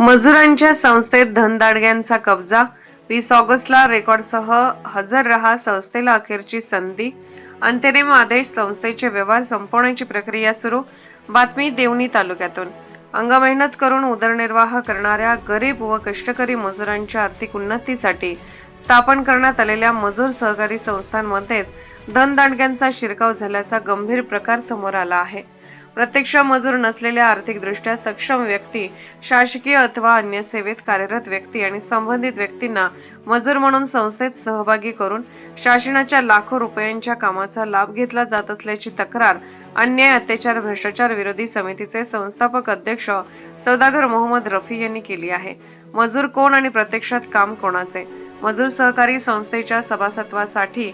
मजुरांच्या संस्थेत धनदांडग्यांचा कब्जा. 20 ऑगस्टला रेकॉर्डसह हजर रहा. संस्थेला अखेरची संधी. अंतरिम आदेश. संस्थेचे व्यवहार संपवण्याची प्रक्रिया सुरू. बातमी देवणी तालुक्यातून. अंगमेहनत करून उदरनिर्वाह करणाऱ्या गरीब व कष्टकरी मजुरांच्या आर्थिक उन्नतीसाठी स्थापन करण्यात आलेल्या मजूर सहकारी संस्थांमध्येच धनदांडग्यांचा शिरकाव झाल्याचा गंभीर प्रकार समोर आला आहे. प्रत्यक्ष मजूर नसलेल्या आर्थिकदृष्ट्या सक्षम व्यक्ती, शासकीय अथवा अन्य सेवेत कार्यरत व्यक्ती आणि संबंधित व्यक्तींना मजूर म्हणून संस्थेत सहभागी करून शासनाच्या लाखो रुपयांच्या कामाचा लाभ घेतला जात असल्याची तक्रार अन्याय, अत्याचार, भ्रष्टाचार विरोधी समितीचे संस्थापक अध्यक्ष सौदागर मोहम्मद रफी यांनी केली आहे. मजूर कोण आणि प्रत्यक्षात काम कोणाचे? मजूर सहकारी संस्थेच्या सभासत्वासाठी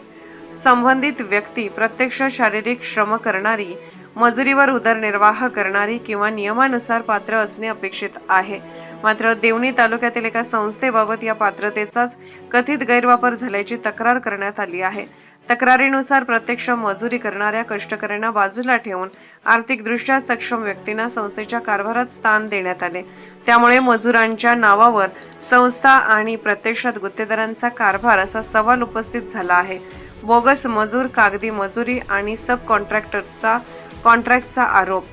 संबंधित व्यक्ती प्रत्यक्ष शारीरिक श्रम करणारी, मजुरीवर उदरनिर्वाह करणारी किंवा नियमानुसार पात्र असणे अपेक्षित आहे. मात्र देवणी तालुक्यातील एका संस्थेबाबत या पात्रतेचाच कथित गैरवापर झाल्याची तक्रार करण्यात आली आहे. तक्रारीनुसार प्रत्यक्ष मजुरी करणाऱ्या कष्टकऱ्यांना बाजूला ठेवून आर्थिकदृष्ट्या सक्षम व्यक्तींना संस्थेच्या कारभारात स्थान देण्यात आले. त्यामुळे मजुरांच्या नावावर संस्था आणि प्रत्यक्षात गुत्तेदारांचा कारभार असा सवाल उपस्थित झाला आहे. बोगस मजूर, कागदी मजुरी आणि सब कॉन्ट्रॅक्टचा आरोप.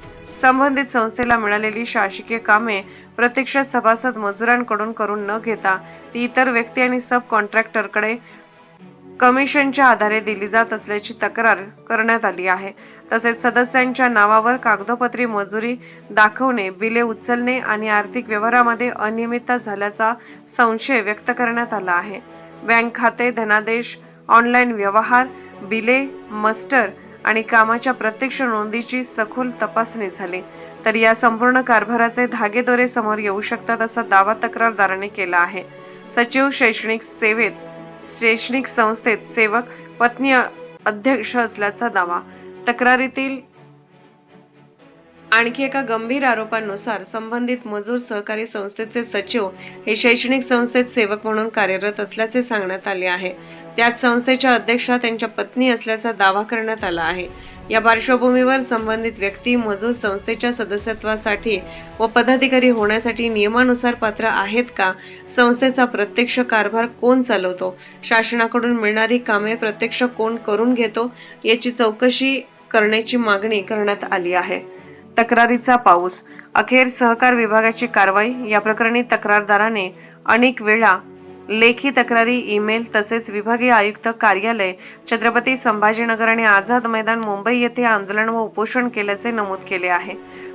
संबंधित संस्थेला मिळालेली शासकीय कामे प्रत्यक्ष सभासद मजुरांकडून करून न घेता ती इतर व्यक्ती आणि सब कॉन्ट्रॅक्टरकडे कमिशनच्या आधारे दिली जात असल्याची तक्रार करण्यात आली आहे. तसेच सदस्यांच्या नावावर कागदोपत्री मजुरी दाखवणे, बिले उचलणे आणि आर्थिक व्यवहारामध्ये अनियमितता झाल्याचा संशय व्यक्त करण्यात आला आहे. बँक खाते, धनादेश, ऑनलाईन व्यवहार, बिले, मस्टर आणि कामाच्या प्रत्यक्ष नोंदीची सखोल तपासणी झाली तर या संपूर्ण कारभाराचे धागेदोरे समोर येऊ शकतात असा दावा तक्रारदाराने केला आहे. सचिव, शैक्षणिक संस्थेत सेवक, पत्नी अध्यक्ष असल्याचा दावा. तक्रारीतील आणखी एका गंभीर आरोपानुसार संबंधित मजूर सहकारी संस्थेचे सचिव हे शैक्षणिक संस्थेत सेवक म्हणून कार्यरत असल्याचे सांगण्यात आले आहे. त्याच संस्थेच्या अध्यक्षा त्यांच्या पत्नी असल्याचा दावा करण्यात आला आहे. या पार्श्वभूमीवर संबंधित व्यक्ती मजूर संस्थेच्या सदस्यत्वासाठी व पदाधिकारी होण्यासाठी नियमानुसार पात्र आहेत का? संस्थेचा प्रत्यक्ष कारभार कोण चालवतो? शासनाकडून मिळणारी कामे प्रत्यक्ष कोण करून घेतो? याची चौकशी करण्याची मागणी करण्यात आली आहे. तक्रारीचा पाऊस. अखेर सहकार विभागाची कारवाई. या प्रकरणी तक्रारदाराने अनेक वेळा लेखी तक्रारी, ईमेल तसेच विभागीय आयुक्त कार्यालय, छत्रपती संभाजीनगर आणि आझाद मैदान, मुंबई येथे आंदोलन व उपोषण केल्याचे नमूद केले आहे.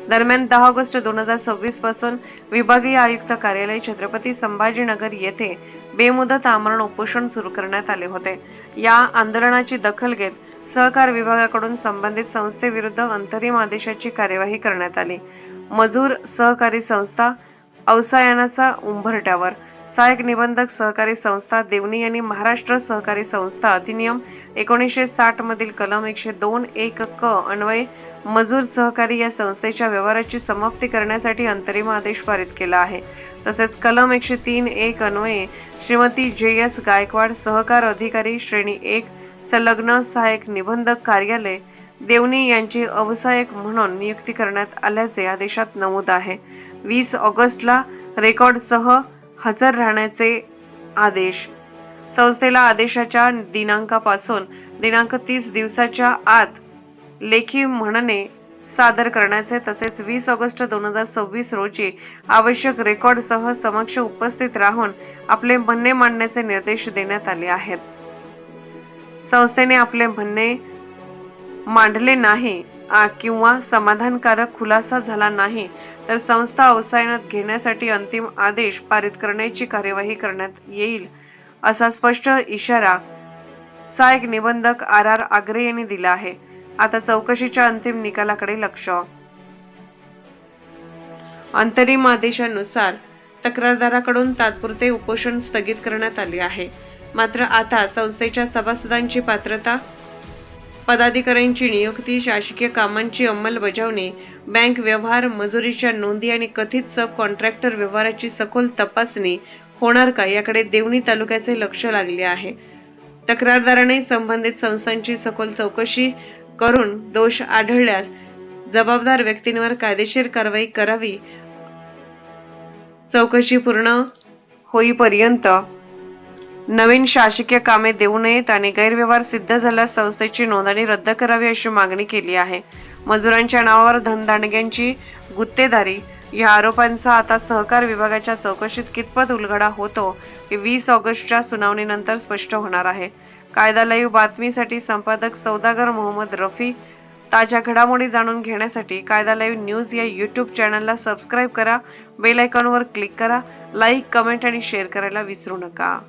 दरम्यान 10 ऑगस्ट 2026 पासून विभागीय आयुक्त कार्यालय, छत्रपती संभाजीनगर येथे बेमुदत आमरण उपोषण सुरू करण्यात आले होते. या आंदोलनाची दखल घेत सहकार विभागाकडून संबंधित संस्थेविरुद्ध अंतरिम आदेशाची कार्यवाही करण्यात आली. मजूर सहकारी संस्था अवसायनाचा उंबरठ्यावर. सहाय्यक निबंधक सहकारी संस्था देवणी यांनी महाराष्ट्र सहकारी संस्था अधिनियम 1960 मधील कलम 102(1) क अन्वये मजूर सहकारी या संस्थेच्या व्यवहाराची समाप्ती करण्यासाठी अंतरिम आदेश पारित केला आहे. तसेच कलम 103(1) अन्वये श्रीमती JS गायकवाड, सहकार अधिकारी श्रेणी 1, संलग्न सहाय्यक निबंधक कार्यालय देवणी यांची अवसायक म्हणून नियुक्ती करण्यात आल्याचे आदेशात नमूद आहे. 20 ऑगस्टला रेकॉर्डसह हजर राहण्याचे आदेश. संस्थेला आदेशाच्या दिनांकापासून दिनांक 30 दिवसाच्या आत लेखी म्हणणे सादर करण्याचे तसेच 20 ऑगस्ट 2026 रोजी आवश्यक रेकॉर्डसह समक्ष उपस्थित राहून आपले म्हणणे मांडण्याचे निर्देश देण्यात आले आहेत. संस्थेने आपले म्हणणे मांडले नाही किंवा समाधानकारक खुलासा झाला नाही तर संस्था अवसायनात घेण्यासाठी अंतिम आदेश पारित करण्याची कार्यवाही करण्यात येईल असा स्पष्ट इशारा सहाय्यक निबंधक RR आगरे यांनी दिला आहे. आता चौकशीच्या अंतिम निकालाकडे लक्ष. अंतरिम आदेशानुसार तक्रारदाराकडून तात्पुरते उपोषण स्थगित करण्यात आले आहे. मात्र आता संस्थेच्या सभासदांची पात्रता, पदाधिकाऱ्यांची नियुक्ती, शासकीय कामांची अंमलबजावणी, बँक व्यवहार, मजुरीच्या नोंदी आणि कथित सब कॉन्ट्रॅक्टर व्यवहाराची सखोल तपासणी होणार का याकडे देवणी तालुक्याचे लक्ष लागले आहे. तक्रारदाराने संबंधित संस्थांची सखोल चौकशी करून दोष आढळल्यास जबाबदार व्यक्तींवर कायदेशीर कारवाई करावी चौकशी पूर्ण होईपर्यंत नवीन शासकीय कामे देऊ नयेत आणि गैरव्यवहार सिद्ध झाल्यास संस्थेची नोंदणी रद्द करावी अशी मागणी केली आहे. मजुरांच्या नावावर धनदांडग्यांची गुत्तेदारी या आरोपांचा आता सहकार विभागाच्या चौकशीत कितपत उलगडा होतो हे 20 ऑगस्टच्या सुनावणीनंतर स्पष्ट होणार आहे. कायदा लाईव्ह बातमीसाठी संपादक सौदागर मोहम्मद रफी. ताज्या घडामोडी जाणून घेण्यासाठी कायदा लाईव्ह न्यूज या यूट्यूब चॅनलला सबस्क्राईब करा. बेल आयकॉनवर क्लिक करा. लाईक, कमेंट आणि शेअर करायला विसरू नका.